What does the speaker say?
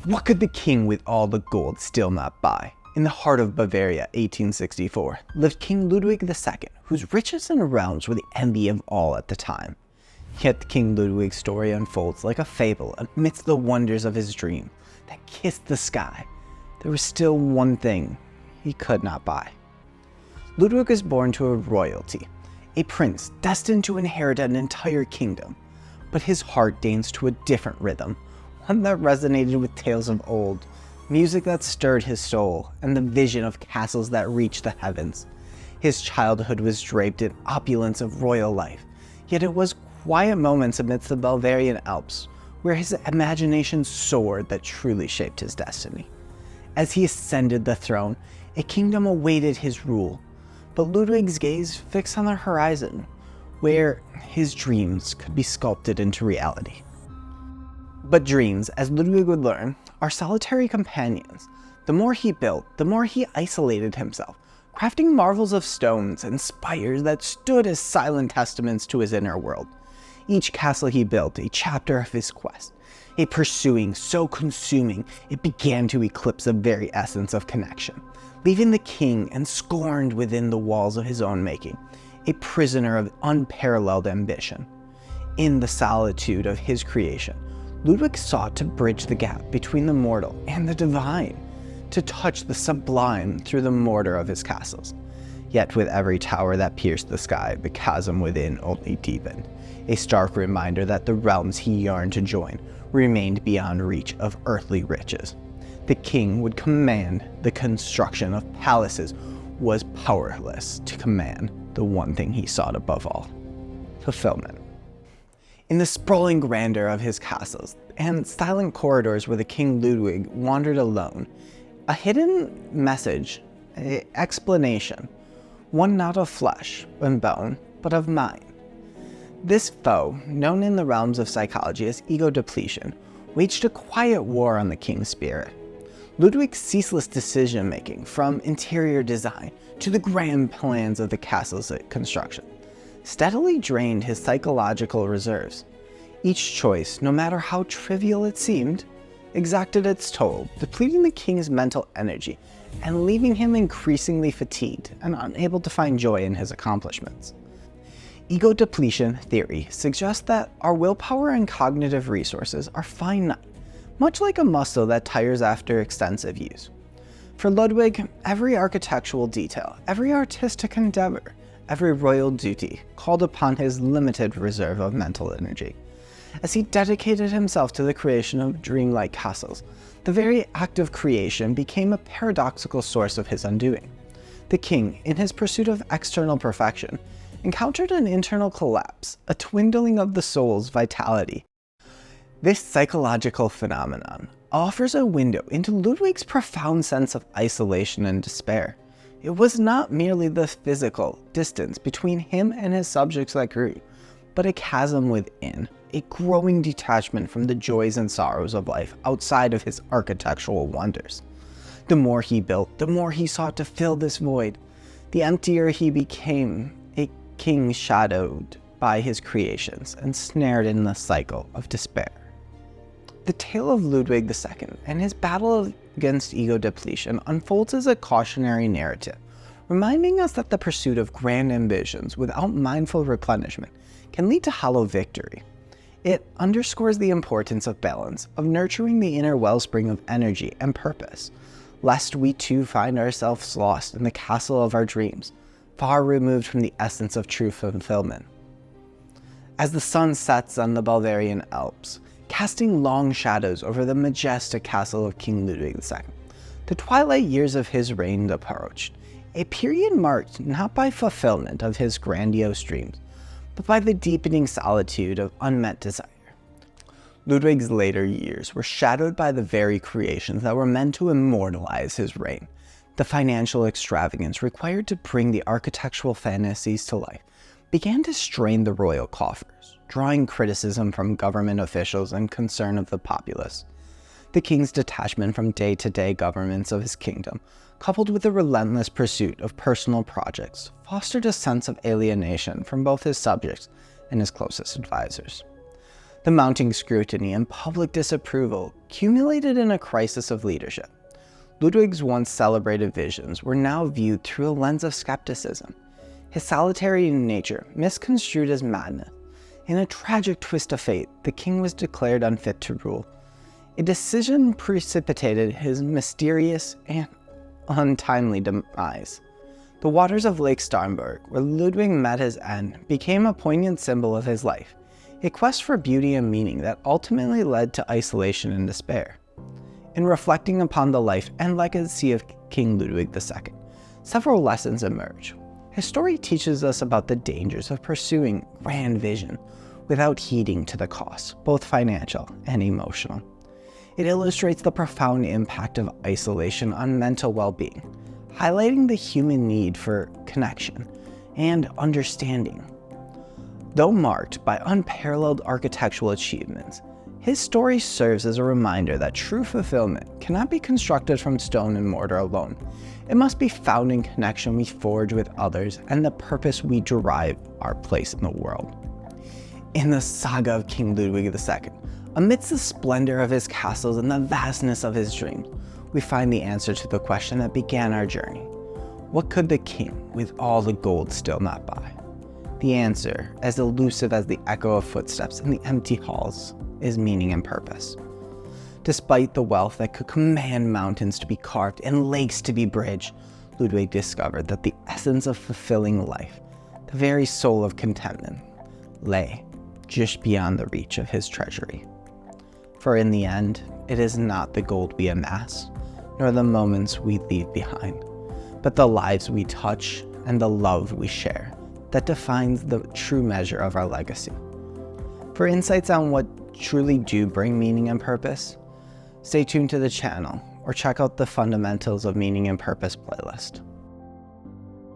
What could the king with all the gold still not buy? In the heart of Bavaria, 1864, lived King Ludwig II, whose riches and realms were the envy of all at the time. Yet King Ludwig's story unfolds like a fable amidst the wonders of his dream that kissed the sky. There was still one thing he could not buy. Ludwig was born to a royalty, a prince destined to inherit an entire kingdom. But his heart danced to a different rhythm, one that resonated with tales of old, music that stirred his soul, and the vision of castles that reached the heavens. His childhood was draped in opulence of royal life, yet it was quiet moments amidst the Bavarian Alps where his imagination soared that truly shaped his destiny. As he ascended the throne, a kingdom awaited his rule, but Ludwig's gaze fixed on the horizon, where his dreams could be sculpted into reality. But dreams, as Ludwig would learn, are solitary companions. The more he built, the more he isolated himself, crafting marvels of stones and spires that stood as silent testaments to his inner world. Each castle he built, a chapter of his quest, a pursuing so consuming it began to eclipse the very essence of connection, leaving the king ensconced within the walls of his own making, a prisoner of unparalleled ambition. In the solitude of his creation, Ludwig sought to bridge the gap between the mortal and the divine, to touch the sublime through the mortar of his castles. Yet with every tower that pierced the sky, the chasm within only deepened, a stark reminder that the realms he yearned to join remained beyond reach of earthly riches. The king would command the construction of palaces, was powerless to command the one thing he sought above all: fulfillment. In the sprawling grandeur of his castles and silent corridors where the King Ludwig wandered alone, a hidden message, an explanation, one not of flesh and bone, but of mind. This foe, known in the realms of psychology as ego depletion, waged a quiet war on the king's spirit. Ludwig's ceaseless decision-making, from interior design to the grand plans of the castle's construction, steadily drained his psychological reserves. Each choice, no matter how trivial it seemed, exacted its toll, depleting the king's mental energy and leaving him increasingly fatigued and unable to find joy in his accomplishments. Ego depletion theory suggests that our willpower and cognitive resources are finite, much like a muscle that tires after extensive use. For Ludwig, every architectural detail, every artistic endeavor, every royal duty called upon his limited reserve of mental energy. As he dedicated himself to the creation of dreamlike castles, the very act of creation became a paradoxical source of his undoing. The king, in his pursuit of external perfection, encountered an internal collapse, a dwindling of the soul's vitality. This psychological phenomenon offers a window into Ludwig's profound sense of isolation and despair. It was not merely the physical distance between him and his subjects that grew, but a chasm within, a growing detachment from the joys and sorrows of life outside of his architectural wonders. The more he built, the more he sought to fill this void. The emptier he became, a king shadowed by his creations and snared in the cycle of despair. The tale of Ludwig II and his battle against ego depletion unfolds as a cautionary narrative, reminding us that the pursuit of grand ambitions without mindful replenishment can lead to hollow victory. It underscores the importance of balance, of nurturing the inner wellspring of energy and purpose, lest we too find ourselves lost in the castle of our dreams, far removed from the essence of true fulfillment. As the sun sets on the Bavarian Alps, casting long shadows over the majestic castle of King Ludwig II, the twilight years of his reign approached, a period marked not by fulfillment of his grandiose dreams, but by the deepening solitude of unmet desire. Ludwig's later years were shadowed by the very creations that were meant to immortalize his reign. The financial extravagance required to bring the architectural fantasies to life began to strain the royal coffers, drawing criticism from government officials and concern of the populace. The king's detachment from day-to-day governments of his kingdom, coupled with the relentless pursuit of personal projects, fostered a sense of alienation from both his subjects and his closest advisors. The mounting scrutiny and public disapproval culminated in a crisis of leadership. Ludwig's once celebrated visions were now viewed through a lens of skepticism. His solitary nature misconstrued as madness. In a tragic twist of fate, the king was declared unfit to rule. A decision precipitated his mysterious and untimely demise. The waters of Lake Starnberg, where Ludwig met his end, became a poignant symbol of his life, a quest for beauty and meaning that ultimately led to isolation and despair. In reflecting upon the life and legacy of King Ludwig II, several lessons emerge. His story teaches us about the dangers of pursuing grand vision without heeding to the costs, both financial and emotional. It illustrates the profound impact of isolation on mental well-being, highlighting the human need for connection and understanding. Though marked by unparalleled architectural achievements, his story serves as a reminder that true fulfillment cannot be constructed from stone and mortar alone. It must be found in connection we forge with others and the purpose we derive our place in the world. In the saga of King Ludwig II, amidst the splendor of his castles and the vastness of his dreams, we find the answer to the question that began our journey. What could the king with all the gold still not buy? The answer, as elusive as the echo of footsteps in the empty halls, is meaning and purpose. Despite the wealth that could command mountains to be carved and lakes to be bridged, Ludwig discovered that the essence of fulfilling life, the very soul of contentment, lay just beyond the reach of his treasury. For in the end, it is not the gold we amass, nor the moments we leave behind, but the lives we touch and the love we share that defines the true measure of our legacy. For insights on what truly do bring meaning and purpose, stay tuned to the channel or check out the Fundamentals of Meaning and Purpose playlist.